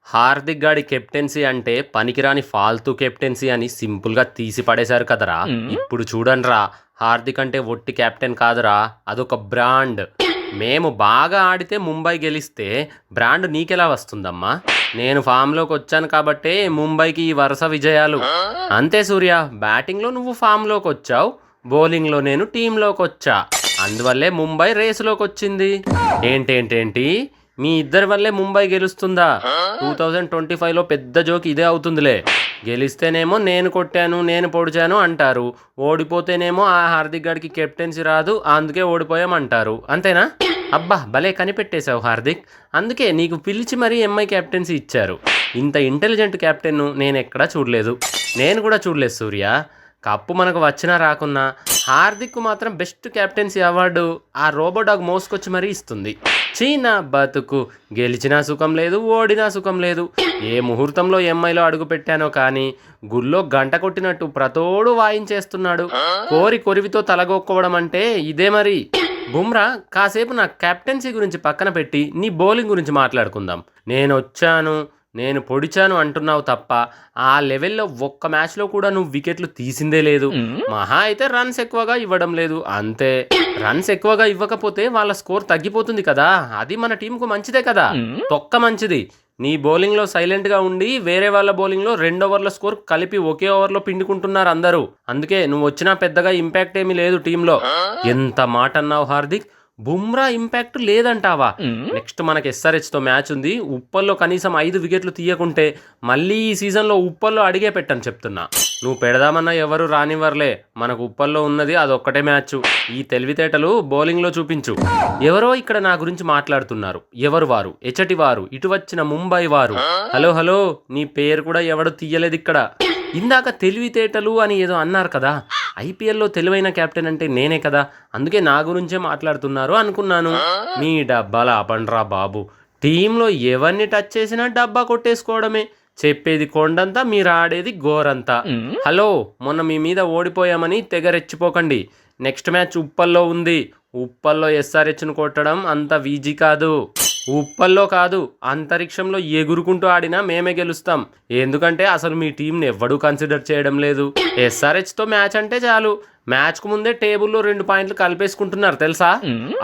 హార్దిక్ గాడి కెప్టెన్సీ అంటే పనికిరాని ఫాల్తూ కెప్టెన్సీ అని సింపుల్గా తీసి పడేశారు కదరా. ఇప్పుడు చూడండిరా, హార్దిక్ అంటే ఒట్టి కెప్టెన్ కాదురా, అదొక బ్రాండ్. మేము బాగా ఆడితే ముంబై గెలిస్తే బ్రాండ్ నీకెలా వస్తుందమ్మా? నేను ఫామ్లోకి వచ్చాను కాబట్టే ముంబైకి ఈ వరుస విజయాలు. అంతే సూర్య, బ్యాటింగ్లో నువ్వు ఫామ్లోకి వచ్చావు, బౌలింగ్లో నేను టీంలోకి వచ్చా. అందువల్లే ముంబై రేసులోకి వచ్చింది. ఏంటేంటేంటి, మీ ఇద్దరి వల్లే ముంబై గెలుస్తుందా? 2025లో పెద్ద జోక్ ఇదే అవుతుందిలే. గెలిస్తేనేమో నేను కొట్టాను, నేను పొడిచాను అంటారు, ఓడిపోతేనేమో ఆ హార్దిక్ గాడికి కెప్టెన్సీ రాదు, అందుకే ఓడిపోయామంటారు. అంతేనా? అబ్బా, భలే కనిపెట్టేశావు హార్దిక్. అందుకే నీకు పిలిచి మరీ ఎంఐ కెప్టెన్సీ ఇచ్చారు. ఇంత ఇంటెలిజెంట్ కెప్టెన్ను నేను ఎక్కడా చూడలేదు. నేను కూడా చూడలేదు సూర్య. కప్పు మనకు వచ్చినా రాకున్నా హార్దిక్ మాత్రం బెస్ట్ కెప్టెన్సీ అవార్డు ఆ రోబోడాగ్ మోసుకొచ్చి మరీ ఇస్తుంది. చీనా బతుకు, గెలిచినా సుఖం లేదు, ఓడినా సుఖం లేదు. ఏ ముహూర్తంలో ఎంఐలో అడుగు పెట్టానో కానీ గుళ్ళో గంట కొట్టినట్టు ప్రతోడు వాయించేస్తున్నాడు. కొరివితో తలగొక్కోవడం అంటే ఇదే మరి. బుమ్రా, కాసేపు నా కెప్టెన్సీ గురించి పక్కన పెట్టి నీ బౌలింగ్ గురించి మాట్లాడుకుందాం. నేను పొడిచాను అంటున్నావు తప్ప ఆ లెవెల్లో ఒక్క మ్యాచ్లో కూడా నువ్వు వికెట్లు తీసిందే లేదు. మహా అయితే రన్స్ ఎక్కువగా ఇవ్వడం లేదు అంతే. రన్స్ ఎక్కువగా ఇవ్వకపోతే వాళ్ళ స్కోర్ తగ్గిపోతుంది కదా, అది మన టీంకు మంచిదే కదా. తొక్క మంచిది. నీ బౌలింగ్లో సైలెంట్గా ఉండి వేరే వాళ్ళ బౌలింగ్లో 2 ఓవర్ల స్కోర్ కలిపి ఒకే ఓవర్లో పిండుకుంటున్నారు అందరూ. అందుకే నువ్వు వచ్చినా పెద్దగా ఇంపాక్ట్ ఏమీ లేదు టీంలో. ఎంత మాట అన్నావు హార్దిక్. బుమ్రా ఇంపాక్ట్ లేదంటావా? నెక్స్ట్ మనకి ఎస్ఆర్హెచ్తో మ్యాచ్ ఉంది. ఉప్పల్లో కనీసం 5 వికెట్లు తీయకుంటే మళ్ళీ ఈ సీజన్లో ఉప్పల్లో అడిగే పెట్టని చెప్తున్నా. నువ్వు పెడదామన్నా ఎవరు రానివ్వర్లే. మనకు ఉప్పల్లో ఉన్నది అదొక్కటే మ్యాచ్. ఈ తెలివితేటలు బౌలింగ్లో చూపించు. ఎవరో ఇక్కడ నా గురించి మాట్లాడుతున్నారు. ఎవరు వారు? ఎచటి వారు? ఇటు వచ్చిన ముంబై వారు. హలో, నీ పేరు కూడా ఎవడు తీయలేదు ఇక్కడ. ఇందాక తెలివితేటలు అని ఏదో అన్నారు కదా, ఐపీఎల్లో తెలివైన కెప్టెన్ అంటే నేనే కదా, అందుకే నా గురించే మాట్లాడుతున్నారు అనుకున్నాను. మీ డబ్బాల ఆపండ్రా బాబు. టీంలో ఎవరిని టచ్ చేసినా డబ్బా కొట్టేసుకోవడమే. చెప్పేది కొండంతా, మీరు ఆడేది గోరంతా. హలో, మొన్న మీ మీద ఓడిపోయామని తెగ రెచ్చిపోకండి. నెక్స్ట్ మ్యాచ్ ఉప్పల్లో ఉంది. ఉప్పల్లో ఎస్ఆర్హెచ్ను కొట్టడం అంత ఈజీ కాదు. ఉప్పల్లో కాదు, అంతరిక్షంలో ఎగురుకుంటూ ఆడినా మేమే గెలుస్తాం. ఎందుకంటే అసలు మీ టీంని ఎవ్వడూ కన్సిడర్ చేయడం లేదు. ఎస్ఆర్హెచ్తో మ్యాచ్ అంటే చాలు, మ్యాచ్కు ముందే టేబుల్లో 2 పాయింట్లు కలిపేసుకుంటున్నారు తెలుసా.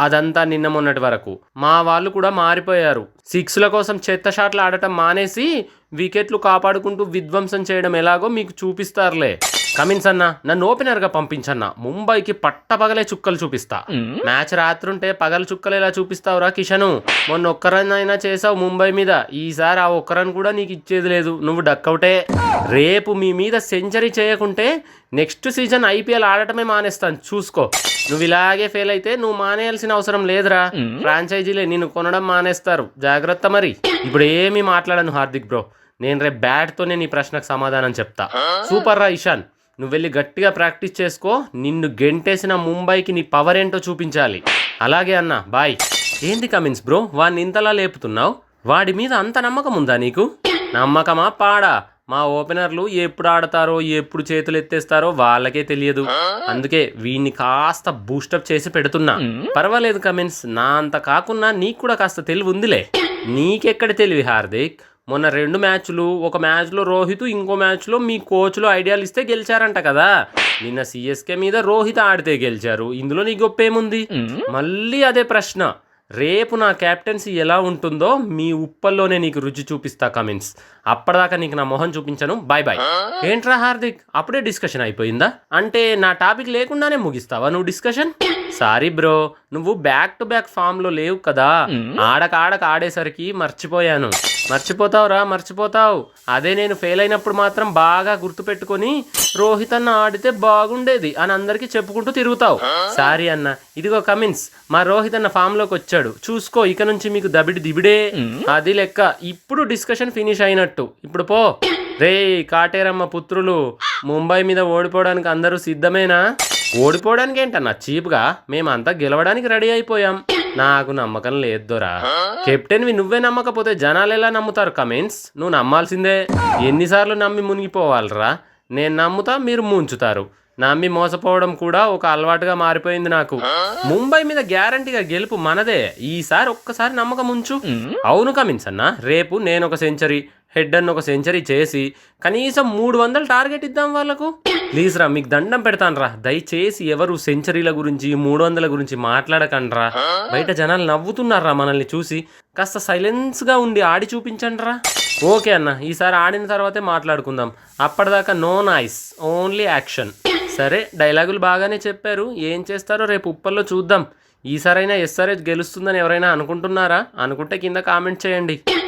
అదంతా నిన్న మొన్నటి వరకు. మా వాళ్ళు కూడా మారిపోయారు. 6ల కోసం చెత్త షాట్లు ఆడటం మానేసి వికెట్లు కాపాడుకుంటూ విధ్వంసం చేయడం ఎలాగో మీకు చూపిస్తారులే. కమిన్స్ అన్న, నన్ను ఓపెనర్గా పంపించన్నా. ముంబైకి పట్టపగలే చుక్కలు చూపిస్తా. మ్యాచ్ రాత్రుంటే పగల చుక్కలు ఎలా చూపిస్తావురా కిషను? మొన్న ఒక్క రన్ అయినా చేసావు ముంబై మీద. ఈసారి ఆ ఒక్క రన్ కూడా నీకు ఇచ్చేది లేదు. నువ్వు డక్అవుటే. రేపు మీ మీద సెంచరీ చేయకుంటే నెక్స్ట్ సీజన్ ఐపీఎల్ ఆడటమే మానేస్తాను, చూసుకో. నువ్వు ఇలాగే ఫెయిల్ అయితే నువ్వు మానేయాల్సిన అవసరం లేదురా. ఫ్రాంచైజీలే నిన్ను కొనడం మానేస్తారు, జాగ్రత్త. మరి ఇప్పుడు ఏమీ మాట్లాడను హార్దిక్ బ్రో. నేను రేపు బ్యాట్తోనే నీ ప్రశ్నకు సమాధానం చెప్తా. సూపర్ రా ఇషాన్, నువ్వు వెళ్ళి గట్టిగా ప్రాక్టీస్ చేసుకో. నిన్ను గెంటేసిన ముంబైకి నీ పవర్ ఏంటో చూపించాలి. అలాగే అన్న, బాయ్. ఏంది కమిన్స్ బ్రో, వాడిని ఇంతలా లేపుతున్నావు? వాడి మీద అంత నమ్మకం ఉందా నీకు? నమ్మకమా పాడా? మా ఓపెనర్లు ఎప్పుడు ఆడతారో ఎప్పుడు చేతులు ఎత్తేస్తారో వాళ్ళకే తెలియదు. అందుకే వీడిని కాస్త బూస్టప్ చేసి పెడుతున్నా. పర్వాలేదు కమిన్స్, నా అంత కాకున్నా నీకు కూడా కాస్త తెలివి ఉందిలే. నీకెక్కడ తెలివి హార్దిక్? మొన్న 2 మ్యాచ్లు, ఒక మ్యాచ్లో రోహిత్, ఇంకో మ్యాచ్లో మీ కోచ్లో ఐడియాలు ఇస్తే గెలిచారంట కదా. నిన్న సిఎస్కే మీద రోహిత్ ఆడితే గెలిచారు. ఇందులో నీ గొప్పేముంది? మళ్ళీ అదే ప్రశ్న. రేపు నా క్యాప్టెన్సీ ఎలా ఉంటుందో మీ ఉప్పల్లోనే నీకు రుచి చూపిస్తా కమిన్స్. అప్పటిదాకా నీకు నా మొహం చూపించను. బాయ్. ఏంట్రా హార్దిక్, అప్పుడే డిస్కషన్ అయిపోయిందా? అంటే నా టాపిక్ లేకుండానే ముగిస్తావా నువ్వు డిస్కషన్? సారీ బ్రో, నువ్వు బ్యాక్ టు బ్యాక్ ఫామ్లో లేవు కదా. ఆడక ఆడేసరికి మర్చిపోయాను. మర్చిపోతావు. అదే నేను ఫెయిల్ అయినప్పుడు మాత్రం బాగా గుర్తుపెట్టుకొని రోహిత్ అన్న ఆడితే బాగుండేది అని అందరికీ చెప్పుకుంటూ తిరుగుతావు. సారీ అన్న. ఇదిగో కమిన్స్, మా రోహిత్ అన్న ఫామ్లోకి వచ్చాడు, చూసుకో. ఇక నుంచి మీకు దిబిడే. అది లెక్క. ఇప్పుడు డిస్కషన్ ఫినిష్ అయినట్టు. ఇప్పుడు పో. రే కాటేరమ్మ పుత్రులు, ముంబై మీద ఓడిపోవడానికి అందరూ సిద్ధమేనా? ఓడిపోవడానికి ఏంటన్నా చీప్గా? మేమంతా గెలవడానికి రెడీ అయిపోయాం. నాకు నమ్మకం లేదోరా. కెప్టెన్వి నువ్వే నమ్మకపోతే జనాలు ఎలా నమ్ముతారు కమిన్స్? నువ్వు నమ్మాల్సిందే. ఎన్నిసార్లు నమ్మి మునిగిపోవాలరా? నేను నమ్ముతా, మీరు ముంచుతారు. నమ్మి మోసపోవడం కూడా ఒక అలవాటుగా మారిపోయింది నాకు. ముంబై మీద గ్యారంటీగా గెలుపు మనదే. ఈసారి ఒక్కసారి నమ్మకం ఉంచు. అవును కమిన్స్ అన్న, రేపు నేను ఒక సెంచరీ, హెడ్ అన్న ఒక సెంచరీ చేసి కనీసం 300 టార్గెట్ ఇద్దాం వాళ్ళకు. ప్లీజ్ రా, మీకు దండం పెడతాను రా, దయచేసి ఎవరు సెంచరీల గురించి 300 గురించి మాట్లాడకండ్రా. బయట జనాలు నవ్వుతున్నారా మనల్ని చూసి. కాస్త సైలెన్స్ గా ఉండి ఆడి చూపించండి రా. ఓకే అన్న, ఈసారి ఆడిన తర్వాతే మాట్లాడుకుందాం. అప్పటిదాకా నో నాయిస్, ఓన్లీ యాక్షన్. సరే, డైలాగులు బాగానే చెప్పారు, ఏం చేస్తారో రేపు ఉప్పల్లో చూద్దాం. ఈసారైనా ఎస్ఆర్హెచ్ గెలుస్తుందని ఎవరైనా అనుకుంటున్నారా? అనుకుంటే కింద కామెంట్ చేయండి.